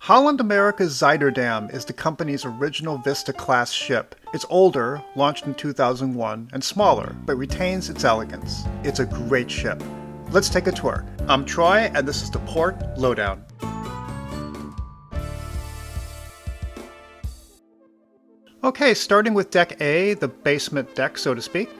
Holland America Zuiderdam is the company's original Vista-class ship. It's older, launched in 2001, and smaller, but retains its elegance. It's a great ship. Let's take a tour. I'm Troy, and this is the Port Lowdown. Okay, starting with Deck A, the basement deck, so to speak.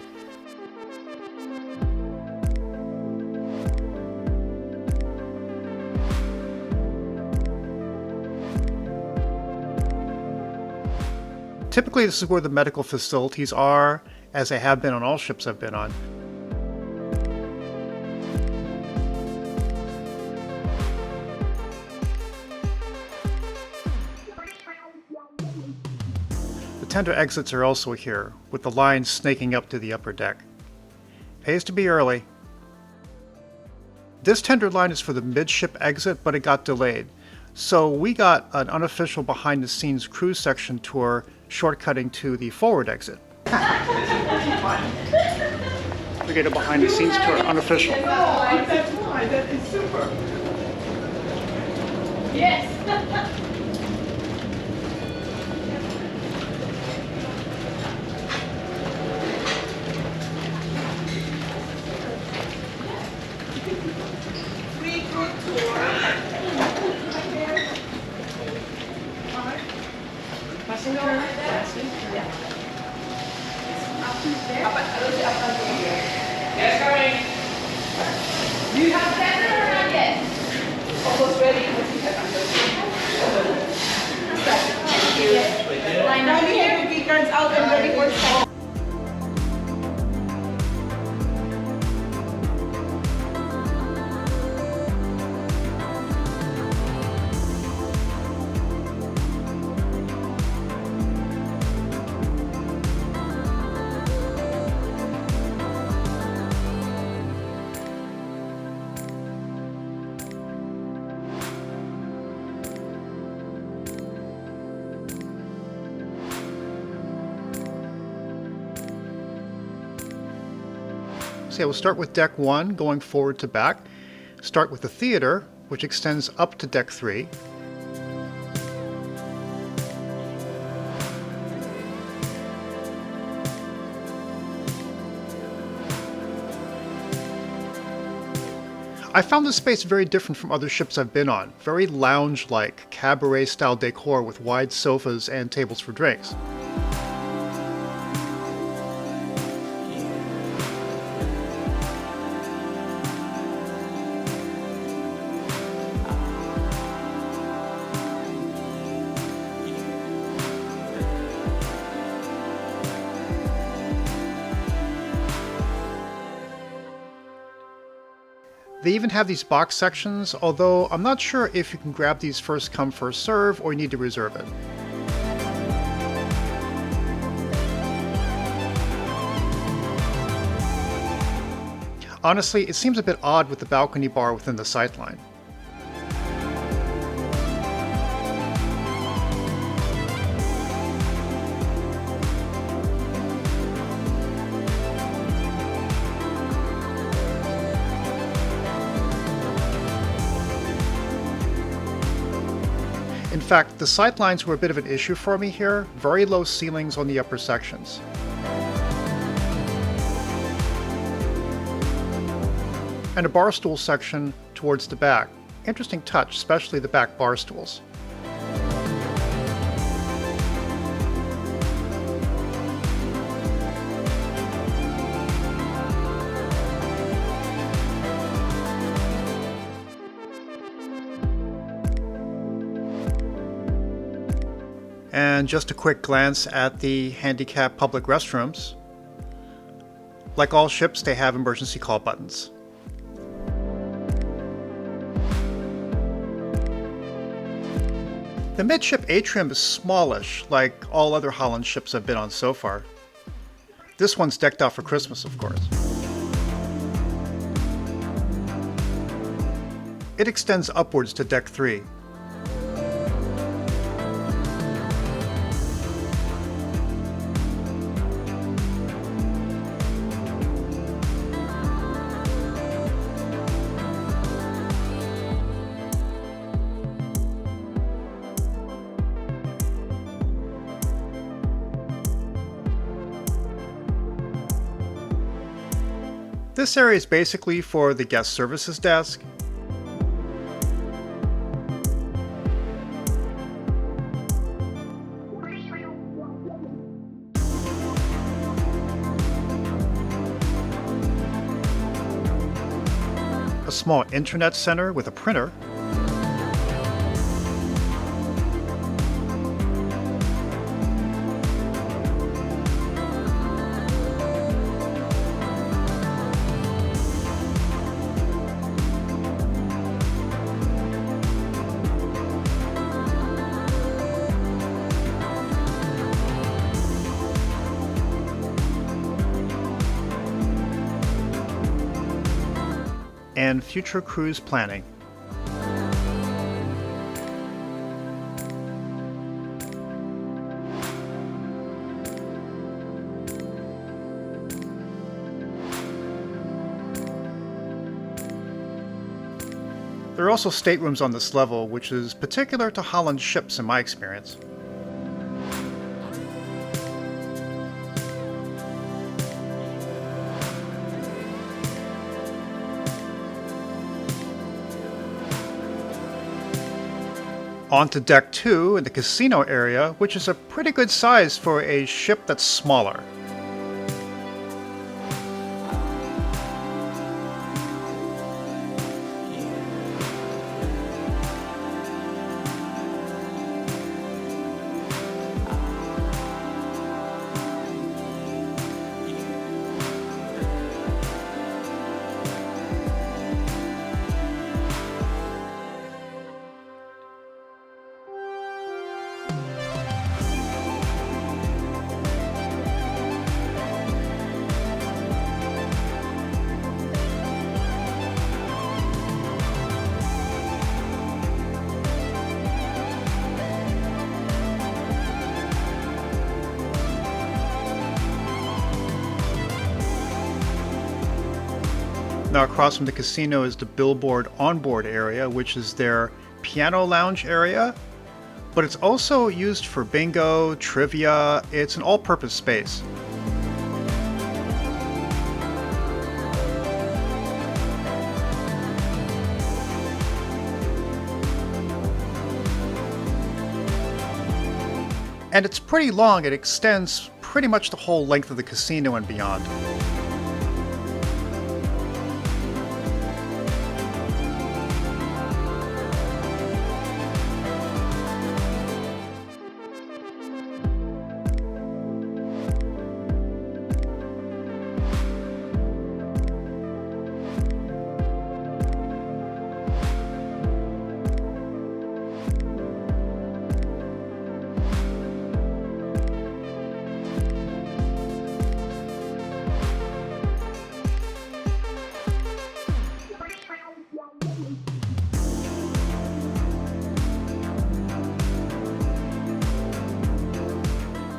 Typically, this is where the medical facilities are, as they have been on all ships I've been on. The tender exits are also here, with the lines snaking up to the upper deck. Pays to be early. This tender line is for the midship exit, but it got delayed. So we got an unofficial behind-the-scenes cruise section tour shortcutting to the forward exit. We get a behind-the-scenes tour, unofficial. That's why, that is super. Yes. Free group tour. Passenger? Yeah. Yes, coming. Do you have dinner or not yet? Almost ready. What do you have? Thank you. Line up here. The beacons out and ready for start. So yeah, we'll start with Deck 1, going forward to back. Start with the theater, which extends up to Deck 3. I found this space very different from other ships I've been on. Very lounge-like, cabaret-style decor with wide sofas and tables for drinks. They even have these box sections, although I'm not sure if you can grab these first come first serve or you need to reserve it. Honestly, it seems a bit odd with the balcony bar within the sightline. In fact, the sightlines were a bit of an issue for me here, very low ceilings on the upper sections. And a bar stool section towards the back. Interesting touch, especially the back bar stools. And just a quick glance at the handicapped public restrooms. Like all ships, they have emergency call buttons. The midship atrium is smallish, like all other Holland ships I've been on so far. This one's decked out for Christmas, of course. It extends upwards to Deck 3. This area is basically for the guest services desk. A small internet center with a printer. And future cruise planning. There are also staterooms on this level, which is particular to Holland ships in my experience. On to deck 2 in the casino area, which is a pretty good size for a ship that's smaller. Now across from the casino is the billboard onboard area, which is their piano lounge area, but it's also used for bingo, trivia. It's an all-purpose space. And it's pretty long. It extends pretty much the whole length of the casino and beyond.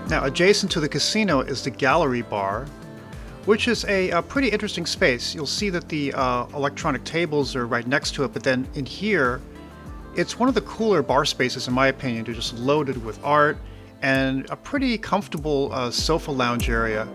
Now, adjacent to the casino is the gallery bar, which is a pretty interesting space. You'll see that the electronic tables are right next to it, but then in here, it's one of the cooler bar spaces, in my opinion. They're just loaded with art and a pretty comfortable sofa lounge area.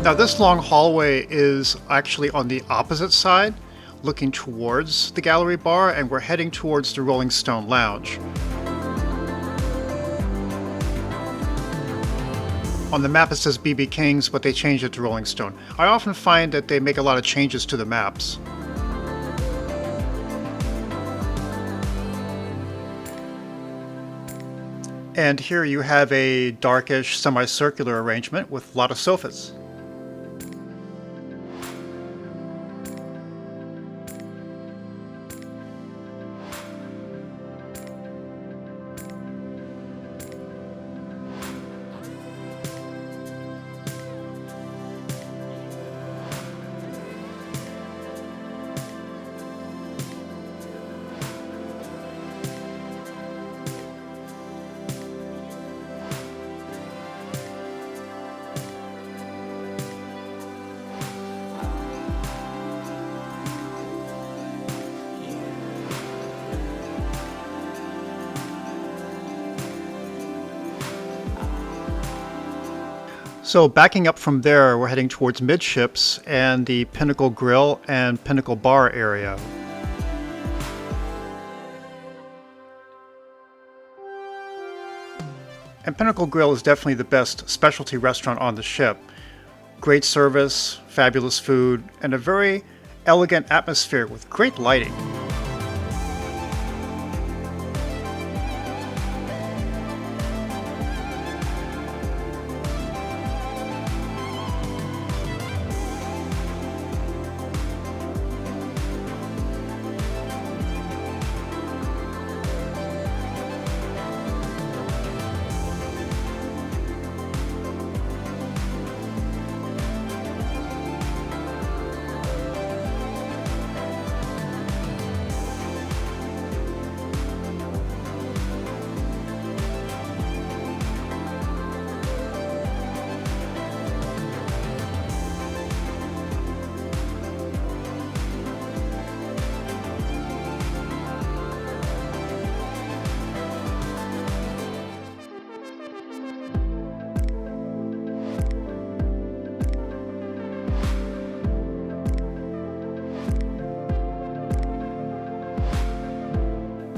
Now this long hallway is actually on the opposite side, looking towards the gallery bar, and we're heading towards the Rolling Stone Lounge. On the map it says BB King's, but they changed it to Rolling Stone. I often find that they make a lot of changes to the maps. And here you have a darkish semicircular arrangement with a lot of sofas. So backing up from there, we're heading towards midships and the Pinnacle Grill and Pinnacle Bar area. And Pinnacle Grill is definitely the best specialty restaurant on the ship. Great service, fabulous food, and a very elegant atmosphere with great lighting.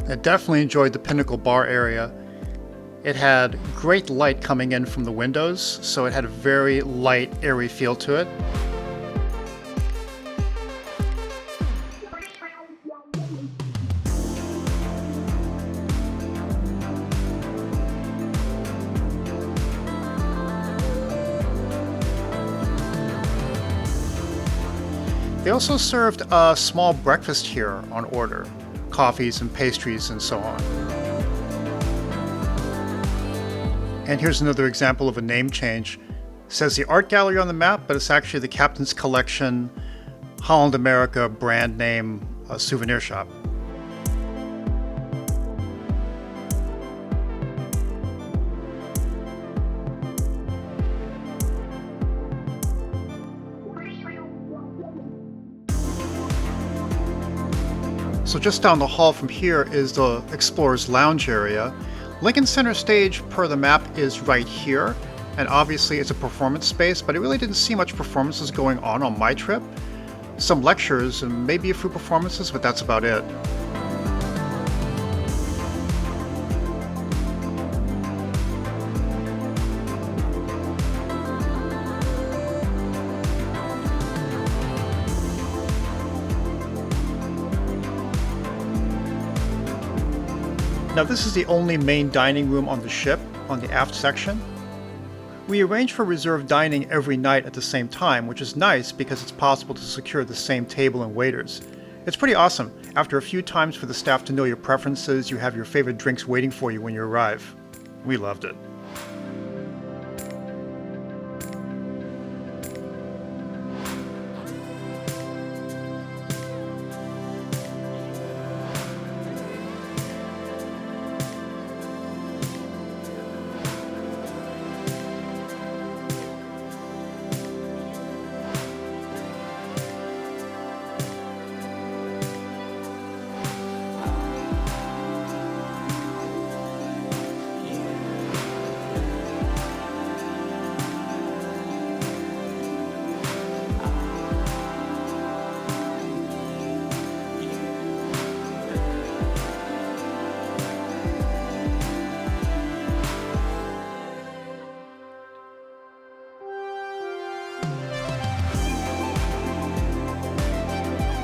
I definitely enjoyed the Pinnacle Bar area. It had great light coming in from the windows, so it had a very light, airy feel to it. They also served a small breakfast here on order. Coffees and pastries and so on. And here's another example of a name change. It says the art gallery on the map, but it's actually the Captain's Collection Holland America brand name souvenir shop. So just down the hall from here is the Explorer's Lounge area. Lincoln Center Stage, per the map, is right here, and obviously it's a performance space, but I really didn't see much performances going on my trip. Some lectures and maybe a few performances, but that's about it. Now this is the only main dining room on the ship, on the aft section. We arrange for reserved dining every night at the same time, which is nice because it's possible to secure the same table and waiters. It's pretty awesome. After a few times for the staff to know your preferences, you have your favorite drinks waiting for you when you arrive. We loved it.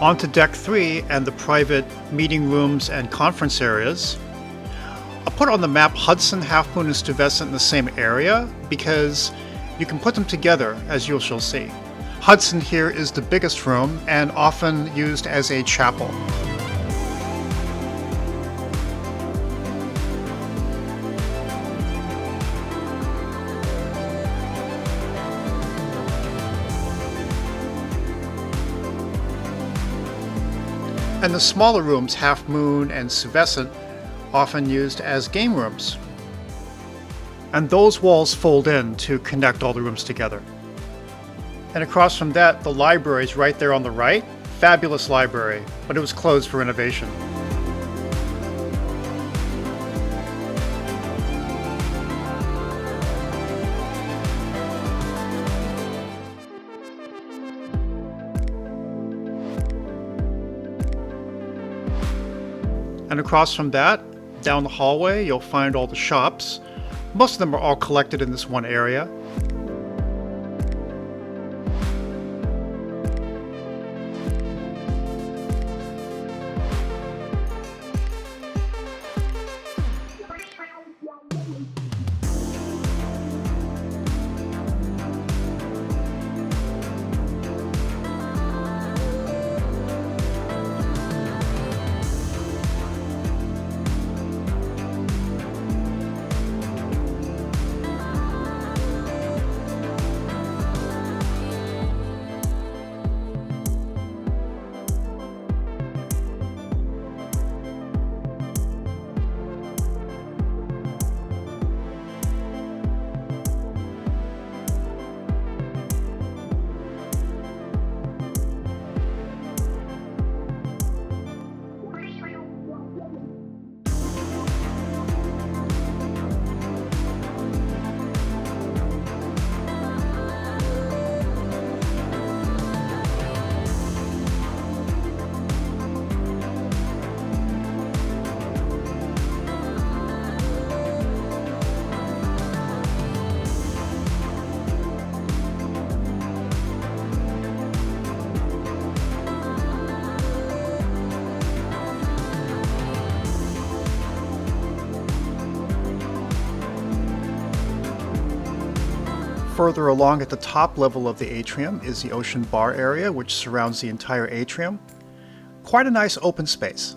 Onto Deck 3 and the private meeting rooms and conference areas. I'll put on the map Hudson, Half Moon, and Stuyvesant in the same area because you can put them together, as you shall see. Hudson here is the biggest room and often used as a chapel. And the smaller rooms, Half Moon and Stuyvesant, often used as game rooms. And those walls fold in to connect all the rooms together. And across from that, the library is right there on the right. Fabulous library, but it was closed for renovation. And across from that, down the hallway, you'll find all the shops. Most of them are all collected in this one area. Further along at the top level of the atrium is the ocean bar area, which surrounds the entire atrium. Quite a nice open space.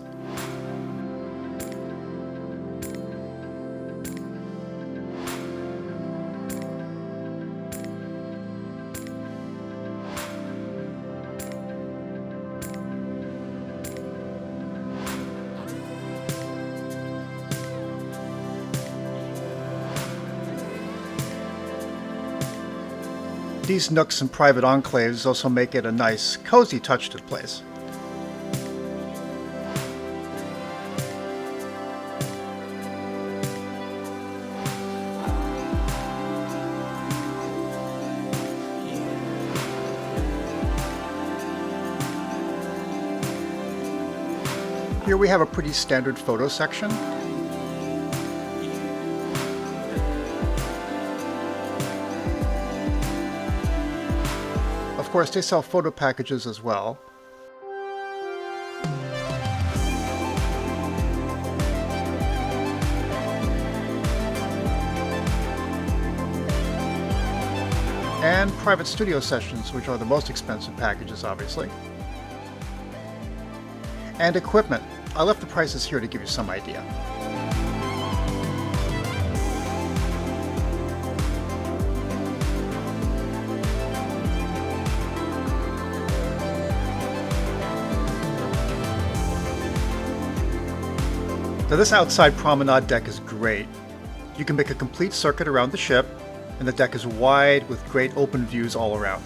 These nooks and private enclaves also make it a nice, cozy touch to the place. Here we have a pretty standard photo section. Of course, they sell photo packages as well. And private studio sessions, which are the most expensive packages, obviously. And equipment. I left the prices here to give you some idea. Now this outside promenade deck is great. You can make a complete circuit around the ship, and the deck is wide with great open views all around.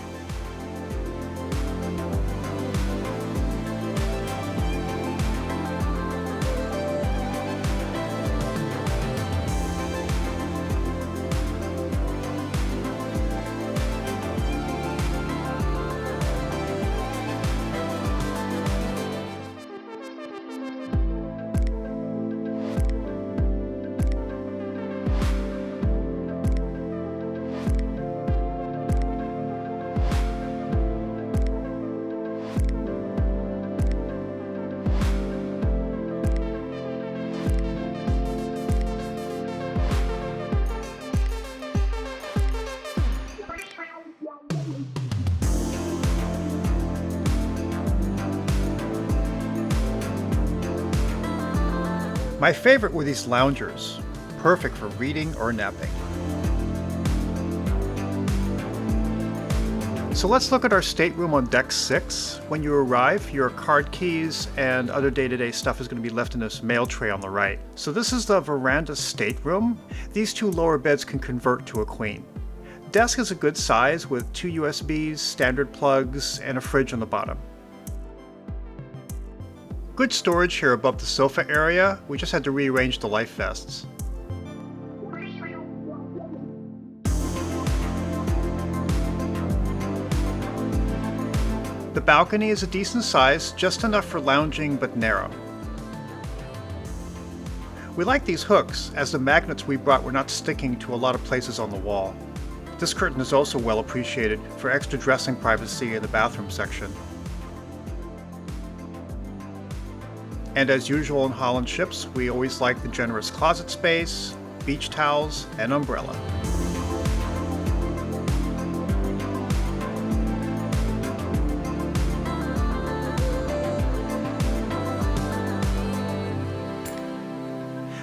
My favorite were these loungers, perfect for reading or napping. So let's look at our stateroom on deck 6. When you arrive, your card keys and other day-to-day stuff is going to be left in this mail tray on the right. So this is the veranda stateroom. These two lower beds can convert to a queen. Desk is a good size with 2 USBs, standard plugs, and a fridge on the bottom. Good storage here above the sofa area. We just had to rearrange the life vests. The balcony is a decent size, just enough for lounging but narrow. We like these hooks, as the magnets we brought were not sticking to a lot of places on the wall. This curtain is also well appreciated for extra dressing privacy in the bathroom section. And as usual in Holland ships, we always like the generous closet space, beach towels, and umbrella.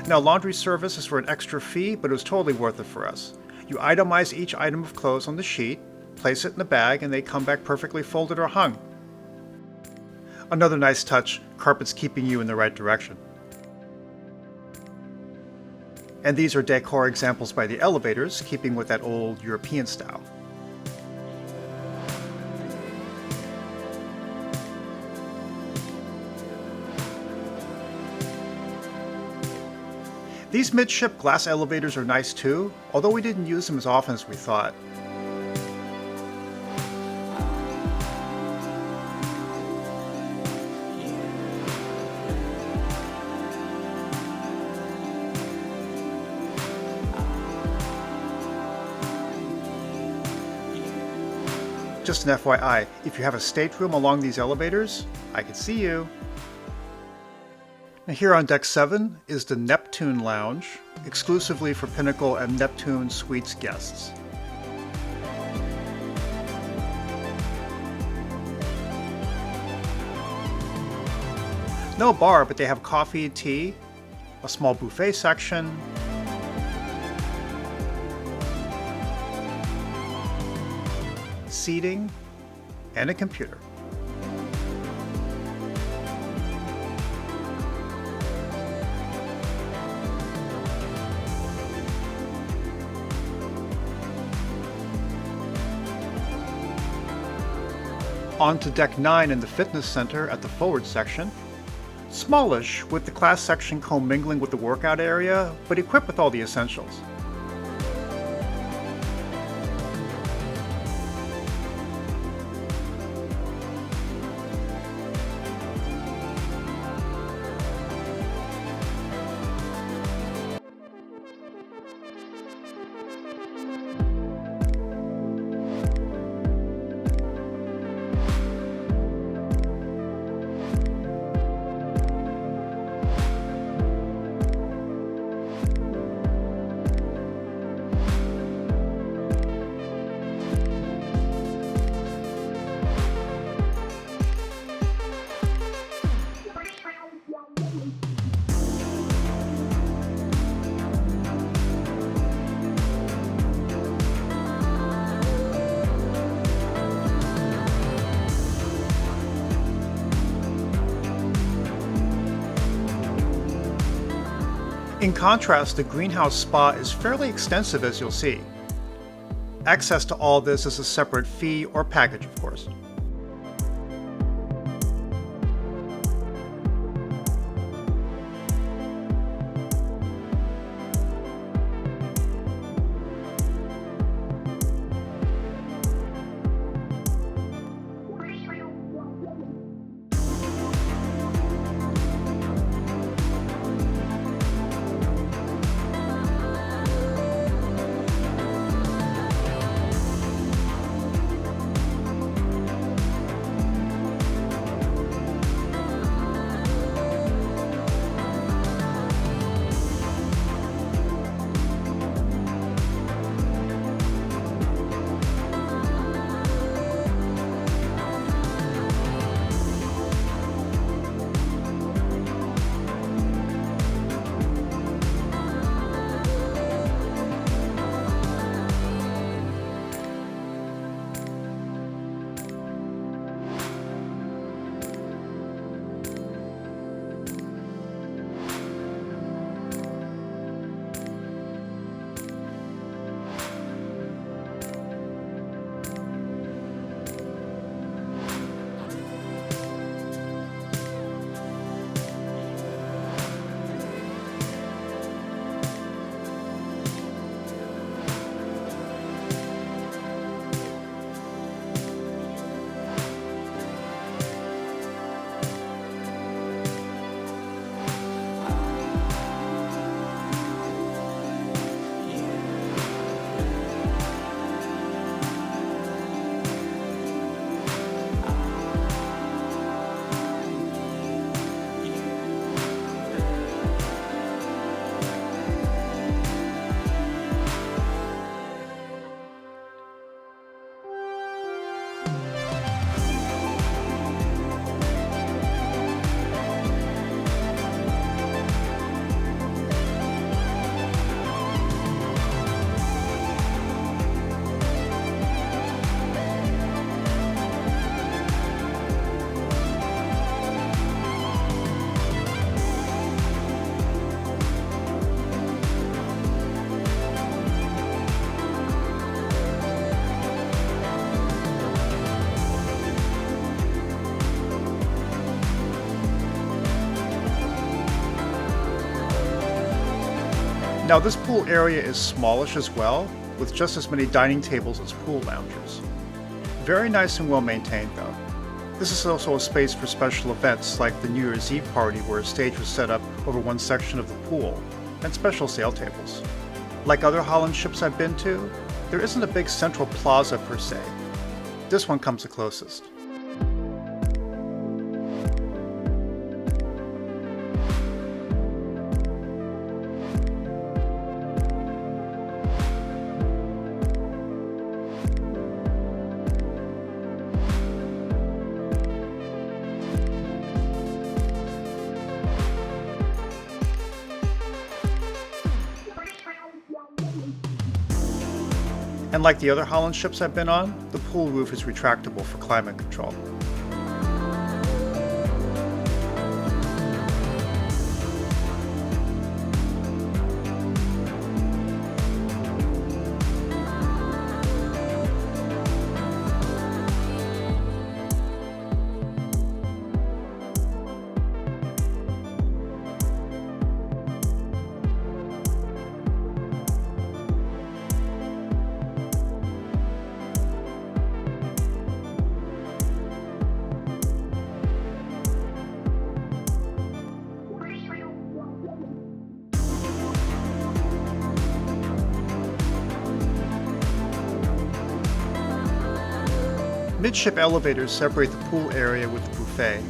Now, laundry service is for an extra fee, but it was totally worth it for us. You itemize each item of clothes on the sheet, place it in the bag, and they come back perfectly folded or hung. Another nice touch, carpets keeping you in the right direction. And these are decor examples by the elevators, keeping with that old European style. These midship glass elevators are nice too, although we didn't use them as often as we thought. Just an FYI, if you have a stateroom along these elevators, I can see you. Now here on Deck 7 is the Neptune Lounge, exclusively for Pinnacle and Neptune Suites guests. No bar, but they have coffee and tea, a small buffet section, seating, and a computer. On to Deck 9 in the fitness center at the forward section. Smallish, with the class section commingling with the workout area, but equipped with all the essentials. In contrast, the greenhouse spa is fairly extensive, as you'll see. Access to all this is a separate fee or package, of course. Now this pool area is smallish as well, with just as many dining tables as pool loungers. Very nice and well maintained though. This is also a space for special events like the New Year's Eve party where a stage was set up over one section of the pool, and special sale tables. Like other Holland ships I've been to, there isn't a big central plaza per se. This one comes the closest. And like the other Holland ships I've been on, the pool roof is retractable for climate control. Midship elevators separate the pool area with the buffet.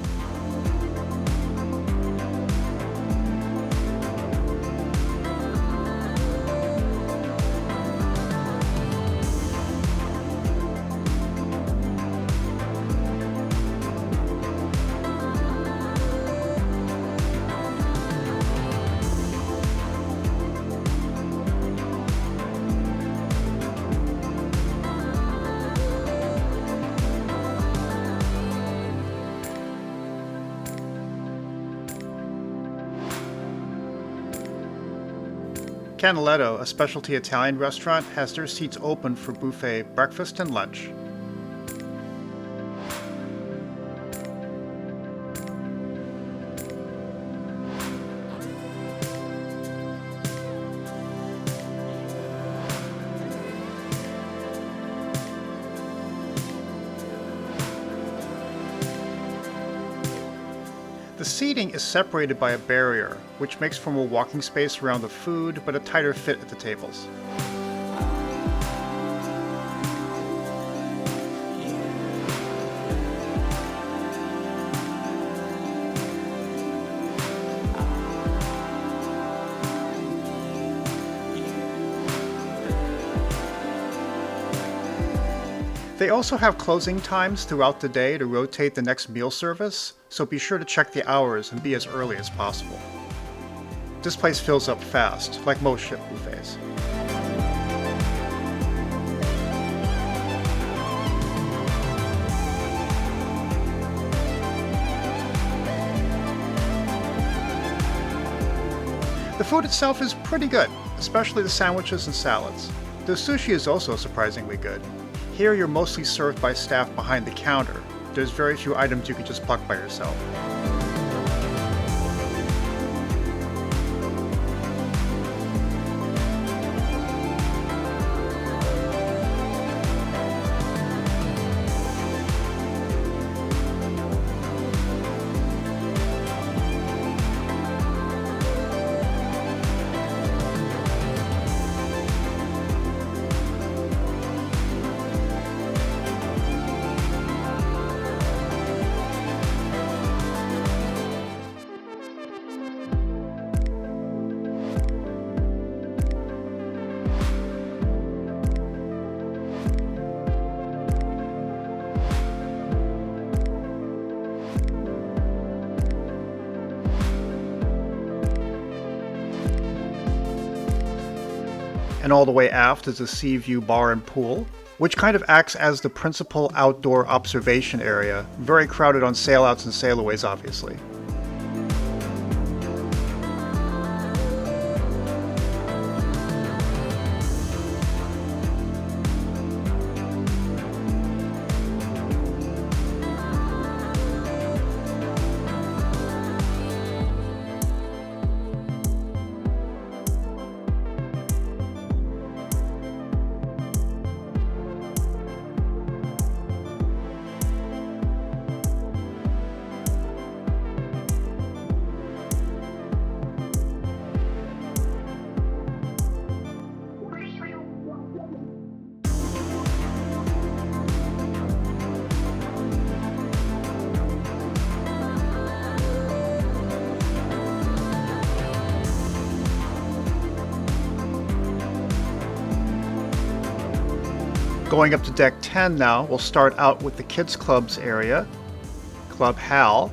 Canaletto, a specialty Italian restaurant, has their seats open for buffet breakfast and lunch. The seating is separated by a barrier, which makes for more walking space around the food, but a tighter fit at the tables. They also have closing times throughout the day to rotate the next meal service, so be sure to check the hours and be as early as possible. This place fills up fast, like most ship buffets. The food itself is pretty good, especially the sandwiches and salads. The sushi is also surprisingly good. Here you're mostly served by staff behind the counter. There's very few items you can just pluck by yourself. And all the way aft is a sea view bar and pool, which kind of acts as the principal outdoor observation area, very crowded on sailouts and sailaways obviously. Going up to deck 10 now, we'll start out with the kids clubs area, Club Hal,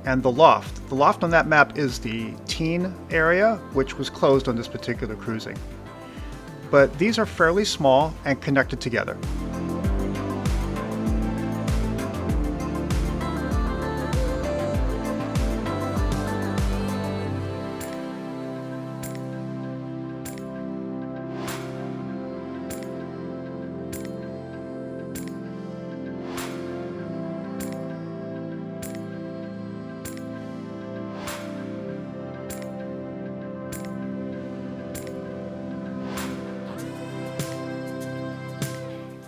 and the loft. The loft on that map is the teen area, which was closed on this particular cruising. But these are fairly small and connected together.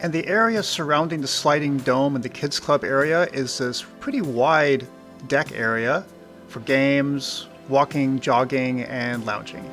And the area surrounding the sliding dome and the kids club area is this pretty wide deck area for games, walking, jogging, and lounging.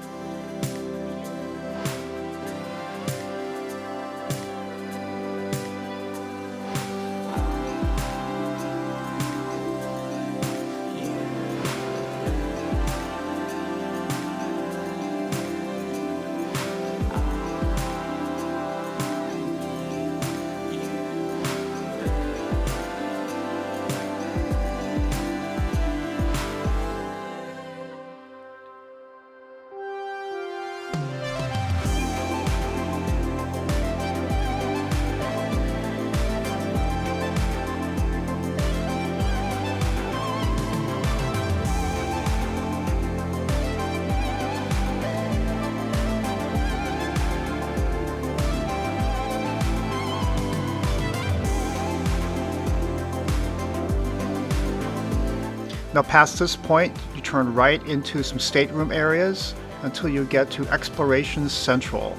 Now past this point, you turn right into some stateroom areas until you get to Explorations Central.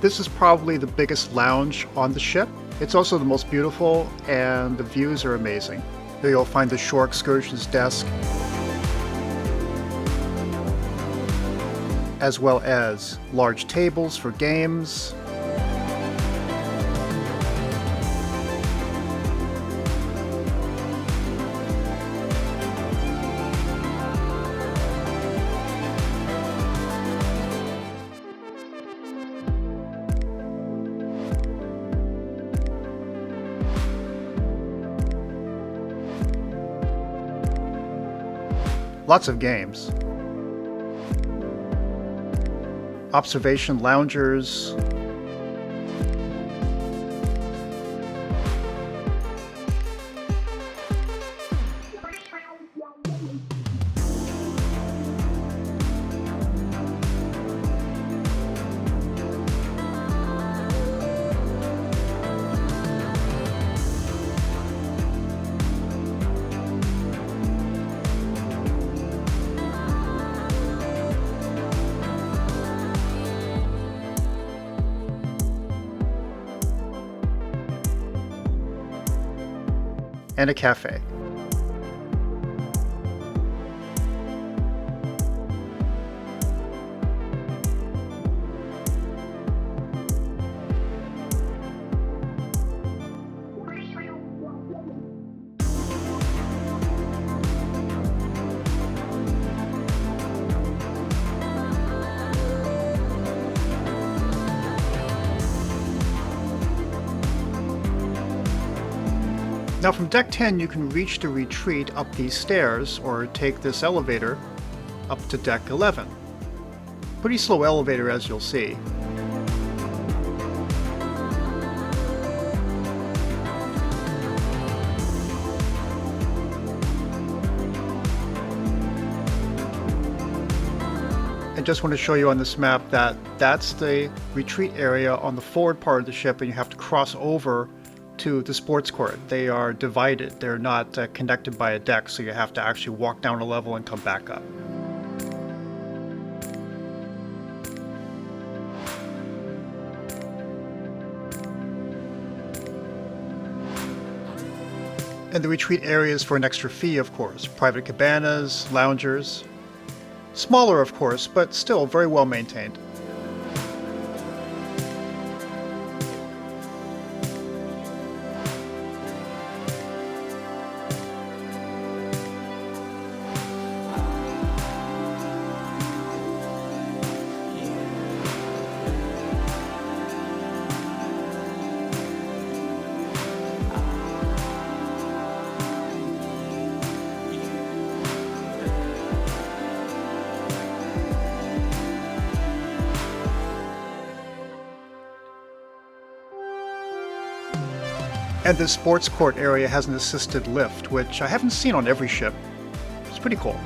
This is probably the biggest lounge on the ship. It's also the most beautiful, and the views are amazing. Here you'll find the Shore Excursions desk, as well as large tables for games, lots of games. Observation loungers. And a cafe. Now from deck 10 you can reach the retreat up these stairs or take this elevator up to deck 11. Pretty slow elevator, as you'll see. I just want to show you on this map that that's the retreat area on the forward part of the ship, and you have to cross over to the sports court. They are divided. They're not connected by a deck, so you have to actually walk down a level and come back up. And the retreat area is for an extra fee, of course. Private cabanas, loungers. Smaller, of course, but still very well maintained. And this sports court area has an assisted lift, which I haven't seen on every ship. It's pretty cool.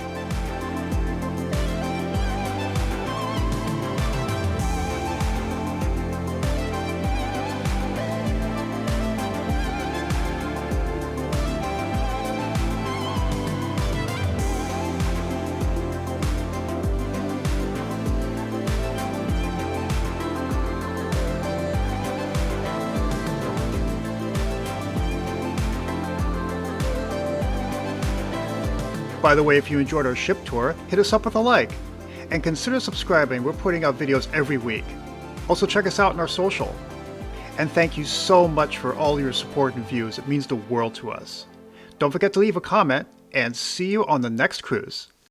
By the way, if you enjoyed our ship tour, hit us up with a like. And consider subscribing, we're putting out videos every week. Also check us out on our social. And thank you so much for all your support and views, it means the world to us. Don't forget to leave a comment, and see you on the next cruise.